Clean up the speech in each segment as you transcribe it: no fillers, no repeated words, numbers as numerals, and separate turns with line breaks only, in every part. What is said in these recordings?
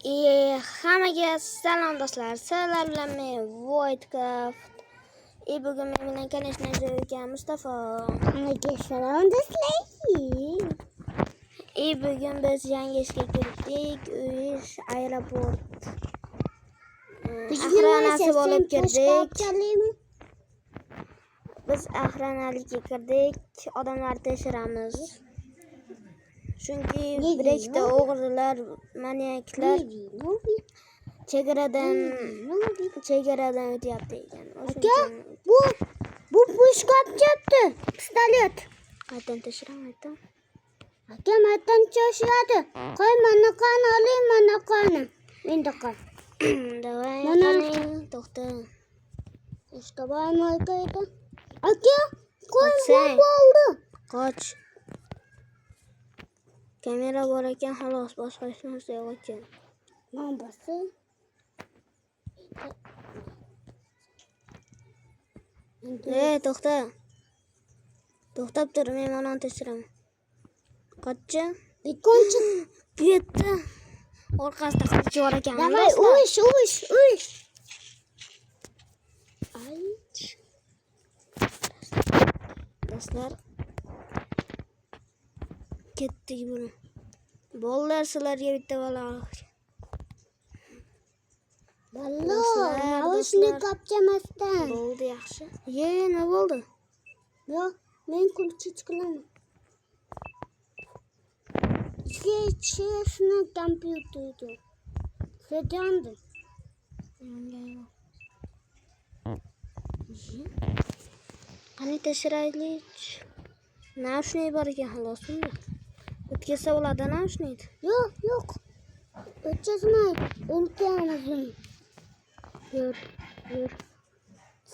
Hammaga salom do'stlar. Sizlar bilan men Voidcraft. Bugun men bilan конечно же ekan Mustafa.
Hammaga salom do'stlar.
Bugun biz yangi ishga kirdik. Uyish aeroport. Axranasi bo'lib kirdik. Biz axranalikka kirdik. Odamlar tekshiramiz. Chunki bir ikkita o'g'rilar, maniaklar chegaradan o'tyapti ekan.
Aka, bu pushka yaptı. Pistolet.
Qayerdan tekshiraman aytdim.
Aka, maydan cho'shiradi. Qo'y, mana qani oling, mana qani. Endi qo'y.
Davay, to'xta.
Pushka bormi aka? Aka, qo'y,
Qochsang.
bomba oldi.
Qoch. Kamera bor ekan, xolos, boshqa hech narsa yo'q ekan.
Bombasi.
To'xta. To'xtab tur, men mana tekshiraman. Qochchi.
Bekonchi.
Bu yerda orqasida qochchi bor ekan.
Davay, uyish. Ay.
Do'stlar, ketdik buni. Bolalar sizlarga bitta bola.
Ballo,
Do'stlar.
naoshni kapchamasdan.
Bo'ldi, yaxshi. Nima bo'ldi?
Yo'q, men kulchich qilaman. Cheshni kompyuterda. Sedanda.
Qani tekshiraylik. Naushnik bor ekan, xolos unda. O'tkazsa bo'ladi naushnik.
Yo'q. O'tkazmay. O'lkamizmi?
Yur.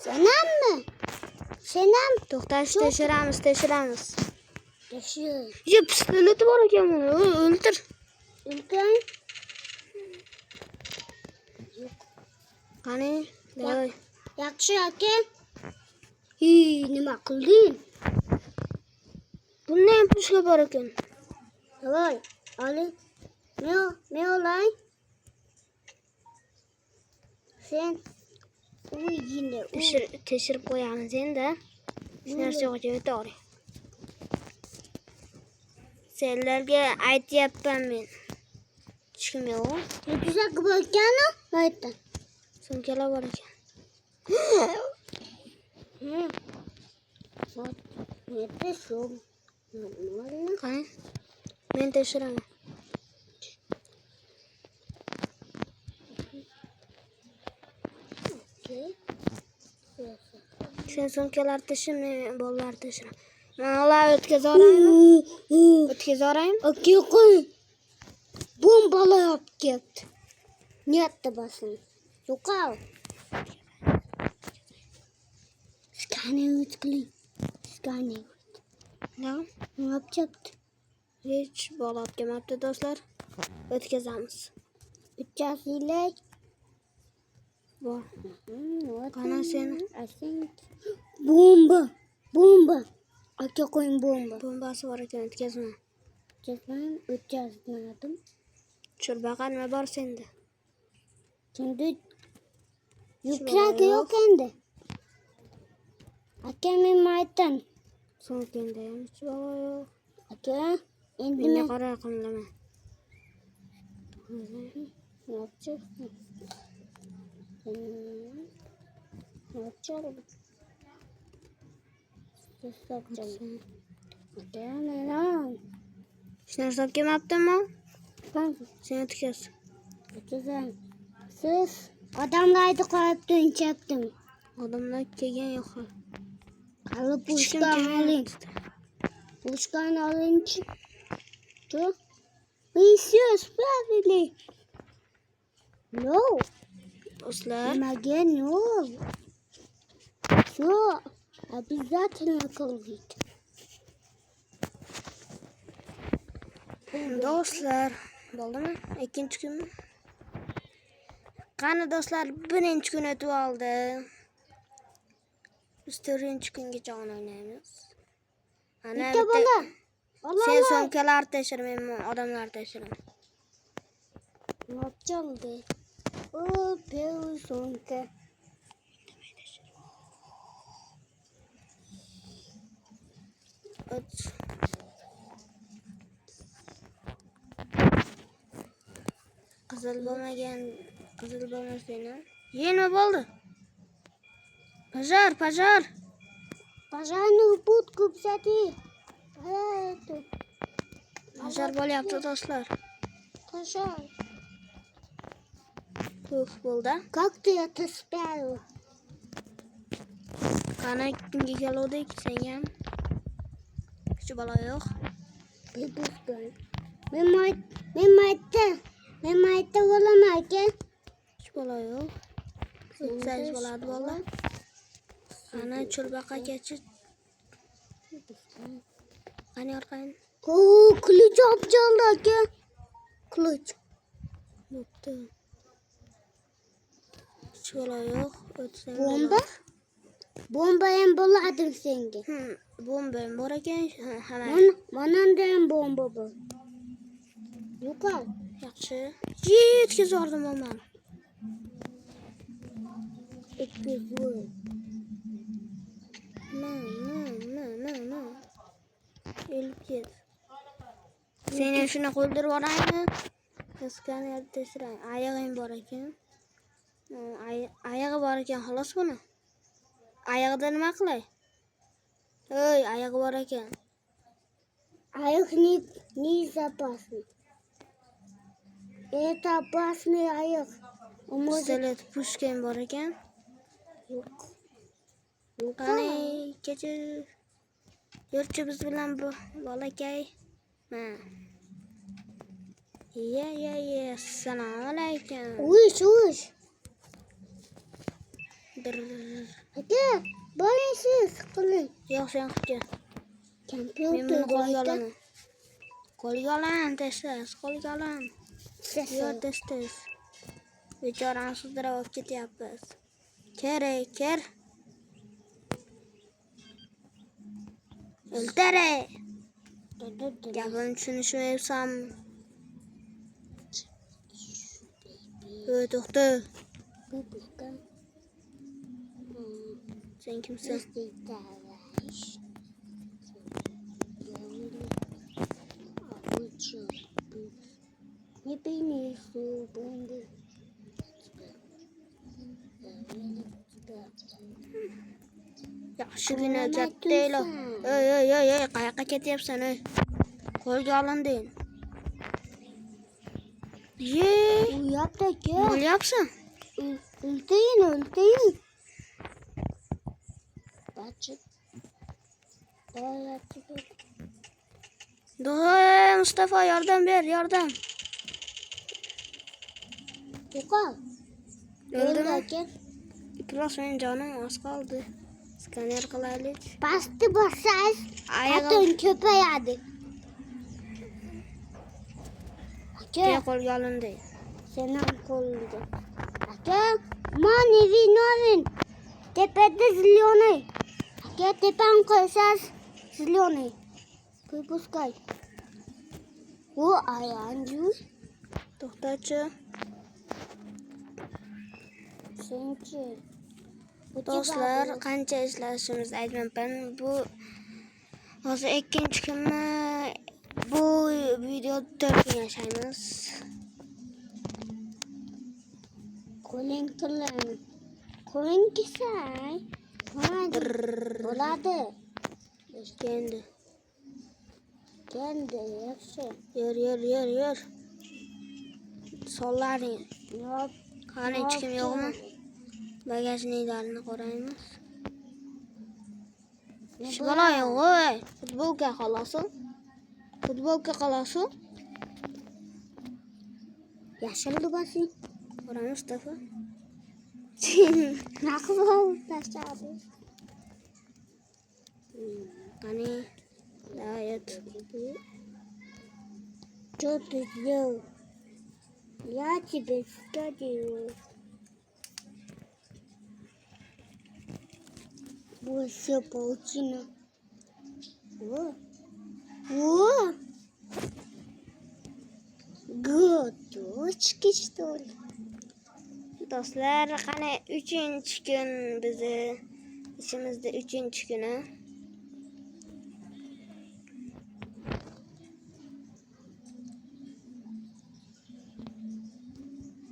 Senammi? Senam?
To'xtash, tekshiramiz.
Tekshir.
Pistoleti bor ekan buni. O'ldir.
O'lkang?
Qani, davay.
Yaxshi aka. Nima qilding?
Bunda ham pushka bor ekan.
Davay, oling. Men olay. Sen uyingda.
Tekshirib qo'yamiz endi. Hech narsa yo'q joyda oling. Senlarga aytyapman men. Hech kim yo'q.
Rukzak bor ekanu? Mayda.
Sumkalar bor ekan.
Neta shu.
Qani? Men tekshiraman. Sen sumkalar tekshir, men bolalar tekshiraman. Mana o'tkazoraymi?
Aka qo'y. Bombalar olib ketdi. Niyatda basing. Yo'qol. Skanner qiling.
Nima?
Nima yapacakdı?
Hech bola olib kelmabdi do'stlar. O'tkazamiz.
O'tkazinglar.
Bor. Qani seni?
Bomba. Aka qo'ying bomba.
Bombasi bor ekan, o'tkazma.
O'tkazmadim.
Churbaqa nima bor senda?
Şimdi yukrak yok endi. Aka men maydan.
So'ngkenda ham hech bola yo'q.
Aka endi
Menga
men
qara qilma. Hech narsa olib kelmabdimi? Sen o'tkaz.
Siz odamlarni qo'yib tunchapdim.
Odamlar kelgan yo'q.
Hali pushkani oling. Pushkani olingchi. Мы все справили. No.
Do'stlar,
Nimaga no? Все обязательно qildik.
Do'stlar, bo'ldimi? Ikkinchi kunmi? Qani do'stlar, birinchi kun o'tib oldi. Biz 4-kungacha o'ynaymiz. Ana
bitta bola.
Sen sumkalar tekshir, men odamlar tekshiraman.
Açıldı. O pevzonka.
Aç. Qizil bo'lmasligini. Nima bo'ldi? Pajar.
Пожарный путь купсати.
Pajar bo'lyapti do'stlar.
Пожар.
Ko'p bo'ldi.
Как ты это спел?
Qani kimga keluvdik? Senga ham? Kichik bola yo'q.
Bebuskan. Memayta bo'laman aka.
Kichik bola yo'q. 8 bo'ladi bola. Ana cho'lbaqa kechib. Qani orqayn.
O kılıç yapacağım aka. Kılıç.
Bo'pti. Kichik bola yo'q. O'tsang.
Bomba? Bomba ham bo'ladimi senga?
Bomba bor ekan. Hamma.
Mananda ham bomba bor. Yo'q.
Yaxshi. Yetkazordim bombani.
Etkizdim.
No. Elib ket. Seni shuni qo'ldirib yuboraymi? Skaner teshray. Oyog'ing bor ekan. Oyog'i bor ekan, xolos buni. Oyog'ida nima qilay? Ey, oyog'i bor ekan.
Ayak не запасный. Это опасный ayak.
Pistolet, pushkan bor ekan.
Yo'q.
Qani kecha yurchi biz bilan bu bolakay. Ha. Ya. Assalomu alaykum.
Uy. Aka, boyasiz qiling.
Yo'q, sen qilga. Men
Kompyuter
buni qo'lga
boyda.
olaman. Qo'lga olaman, tez. Qo'lga olaman. Yo'q, tez. Bechorani sudrab olib ketyapmiz. Ker. O'ltare. Gapimni tushunishmayapsanmi? To'xta.
Bebuskan.
Sen kimsan?
Не принесу бомбы.
Yaxshigina kattaylar. Ey, qayoqqa ketyapsan ey? Qo'lga olinding.
Uyapti aka.
Bo'lyapsan?
Ultayin. Bachit.
Mustafa, yordam ber.
Yo'qol.
O'ldimi?
Aka.
Biroq mening jonim oz qoldi. Skaner qilaylik.
Pastni bossangiz,
Oyog'im
xotin ko'payadi. Aka,
qo'lga olindi.
sen ham qo'lga. Aka, mani vinovin. Tepada zеленый. Aka, tepan qo'ysangiz zеленый. Выпускай. O ayanju.
To'xtachi.
Senchi.
Do'stlar, qancha ishlashimizni aytmayman. Bu hozir 2-kunmi? Bu video 4 kun yashaymiz.
Qo'ling qiling. Qo'ling kesay. Bo'ladi. Kendi yaxshi.
Yur. Sollaring.
Yo'q.
Qani hech kim yo'qmi? Bagajniklarni qaraymiz. Shbola yo'q. Futbolka xolosi.
Yashil libosing.
Qara Mustafa.
Naqol tashladi.
Qani dayat.
Что ты сделал? Я тебе что делаю? Вот все паутина. О! Gotochki что ли?
Do'stlar, qani 3-kun bizi ishimizda 3-kuni.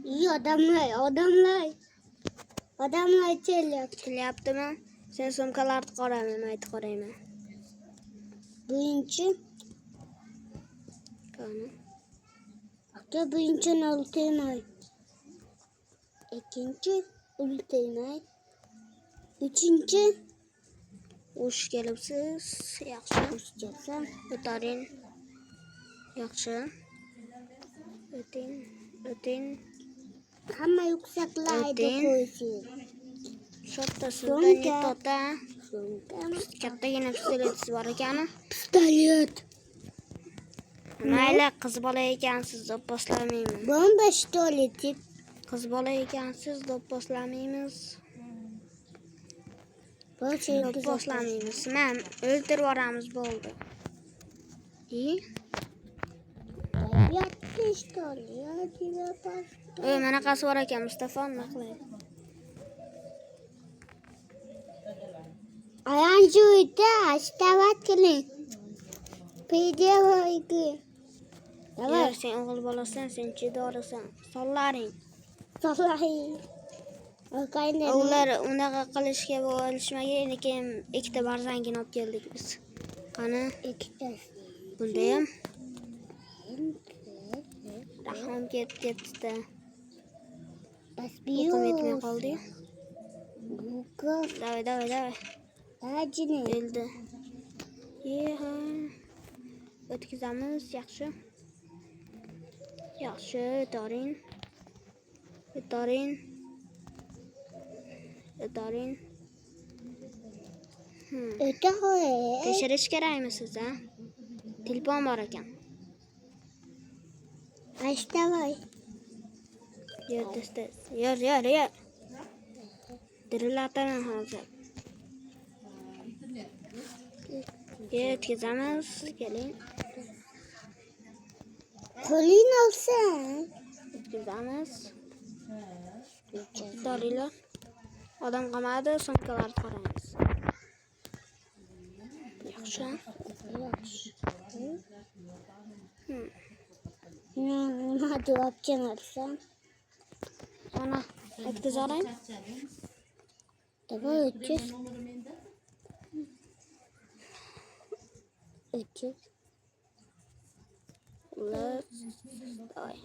İyi adamlar kelyapti.
Kelyaptimi? Sen sumkalarni qo'rayman, aytib qorayman.
Birinchi
Qani.
aka birinchini oltayman. Ikkinchi oltayman. Uchinchi
Xush kelibsiz. Yaxshi.
ushkasam.
O'taring. Yaxshi. O'ting.
Hamma yuksaklaydi
O'ting.
qo'ysin.
Shotta sizda
So'ngra.
netota. Kattagina pistoletingiz bor ekani.
Pistolet.
Mayli, qiz bola ekansiz, do'pposlamaymiz.
Bomba pistoleti.
Qiz bola ekansiz, do'pposlamaymiz. Do'pposlamaymiz. Men o'ldirib yuboramiz bo'ldi.
Yattı pistolet.
Mana qasi bor ekan, Mustafa nima qiladi?
Ayağınızı uyda, istavat kılın. Pide oydu.
Yer sen o'g'il bolasan, sen chidorisan. Sollaring.
Sallahi. Okayne.
Ular unaqa qilishga bo'lishmagan, lekin ikkita barzangini olib keldik biz. Qani,
İkitesi.
bunda ham rahim ketdi-da.
Bas
Uyqum yetmay
bir.
qoldi.
Buka.
Davay.
Acını.
O'ldi. Yeha. O'tkazamiz, yaxshi. Yaxshi, o'taring.
Öte koy.
Tekshirish kerakmi siz-a? Telefon bor ekan.
Istavay.
Yer. Dirillataman hozir. Yetkazamiz, keling.
Kolin olsan.
Yetkazamiz. Doringlar. Odam qamadi, sumkalarni qaraymiz. Yaxshi.
Nima deyapsan olsan?
Ana, yetkazarang.
Davay ötür.
Ular. Davay.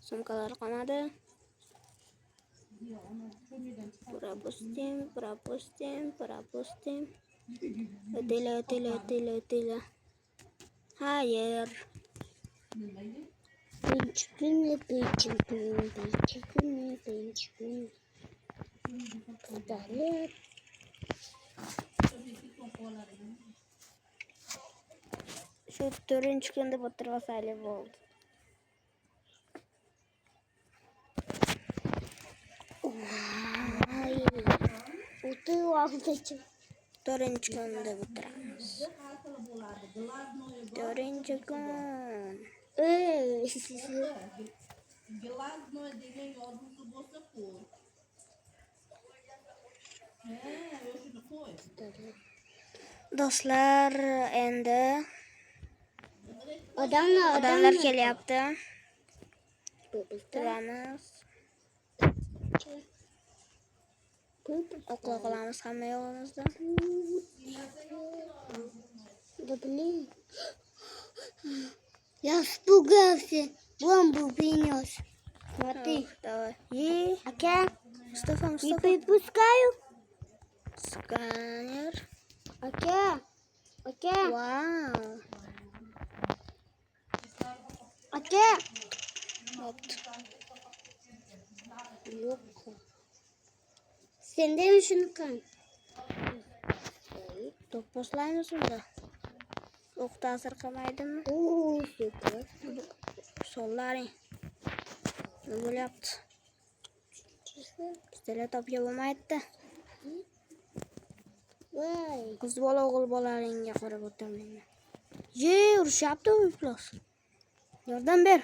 Sumkalar qamadi. Пропустим. O'tila. Hayır.
Birinchi kuni. Pistolet.
Shu 4-kunda bitirib olsaylik bo'ldi.
Otur vaqtgacha.
4-kunda bitiramiz. 4-kun. Do'stlar, endi odamlar kelyapti. Turamiz. O'qib qolamiz hamma yo'g'imizda.
Я испугался. Бомбу принес. Смотри.
Давай.
Ака,
Mustafa.
не припускаю.
Сканер.
Ака.
Вау.
Ака.
Вот.
Yok. Sen de mi şunu kan?
Do'pposlaymiz unda. O'q ta'sir qilmaydimi?
Oo, süper.
Sollaring. Nima bo'lyapti? Pistolet topga bo'lmaydi.
Vay.
Qiz bola, o'g'il bolaringga qarab o'tirmayman. Urishyapti iflos. Yordam ber.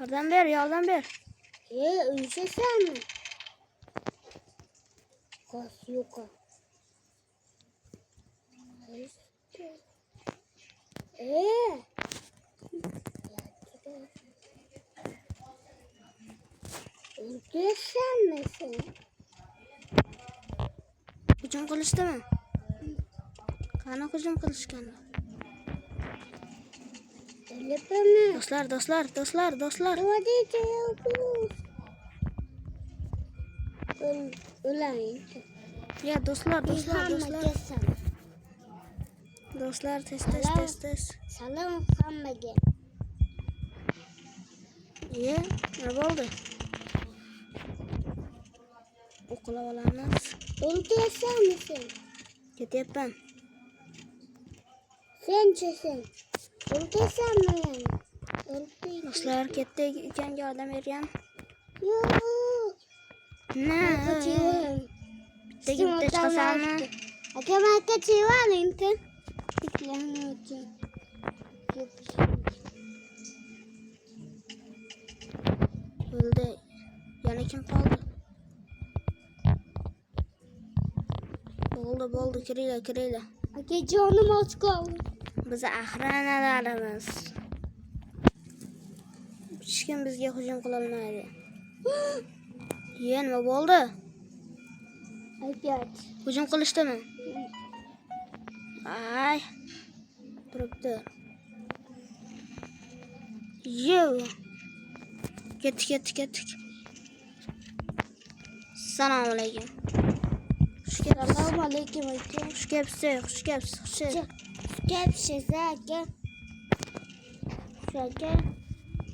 Yordam ber, yordam ber.
Uyuşasanmı? Gaz yok. Uyuşasan mısın?
Hücum qilishdi mi? Qani hücum qilishgan?
Öyle
Do'stlar, do'stlar, do'stlar, do'stlar.
Ulan.
Ya do'stlar, do'stlar, do'stlar. Do'stlar, tez.
Salom hammaga.
Ye, nima bo'ldi? O'qilib olamiz.
Uyuşasanmısın?
Ketyapman.
Sen. Uyuşasan mı yani?
Do'stlar, ketdi ekan, yordam bergan.
Yok.
Ne? Bitta chiqasanmi?
Aka chivalinti. Iklanuvchi.
O'ldi. Yana kim qoldi? Bo'ldi, kiringlar.
Aka jonim och qoldi.
Biz ahranalarimiz. Hech kim bizga hujum qila olmaydi. Nima bo'ldi?
Opять.
Hujum qilishdimi? Ay. Turibdi. Ketdik. Assalomu alaykum.
Assalomu alaykum aka.
Xush kelibsiz.
Kelibsiz aka.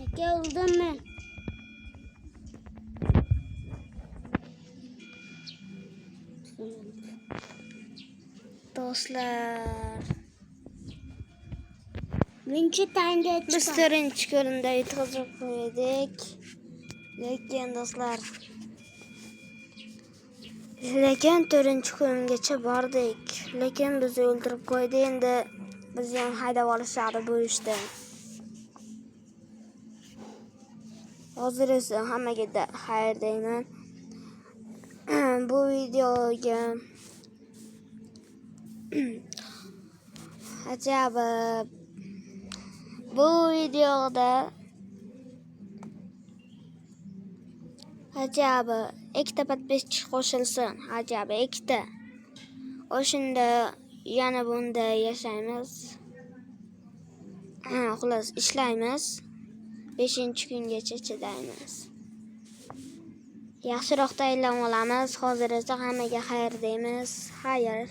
Aka o'ldimmi?
Do'stlar,
Birinchi tanga
biz birinchi ko'rinda yetkazib qo'ydik. Lekin do'stlar, to'rtinchi ko'ringacha bordik. Lekin bizni o'ldirib qo'ydi. Endi bizni ham haydab olishadi bu ishdan. Hozir esa hammaga xayr deyman. Bu videoga ajoyib bu videoda ikkita podpischi qo'shilsin. Ikkita. O'shanda yana bunda yashaymiz. Xullas ishlaymiz. 5-kungacha chidaymiz. Yaxshiroq tayinlab olamiz. Hozir esa hammaga xayr deymiz. Xayr.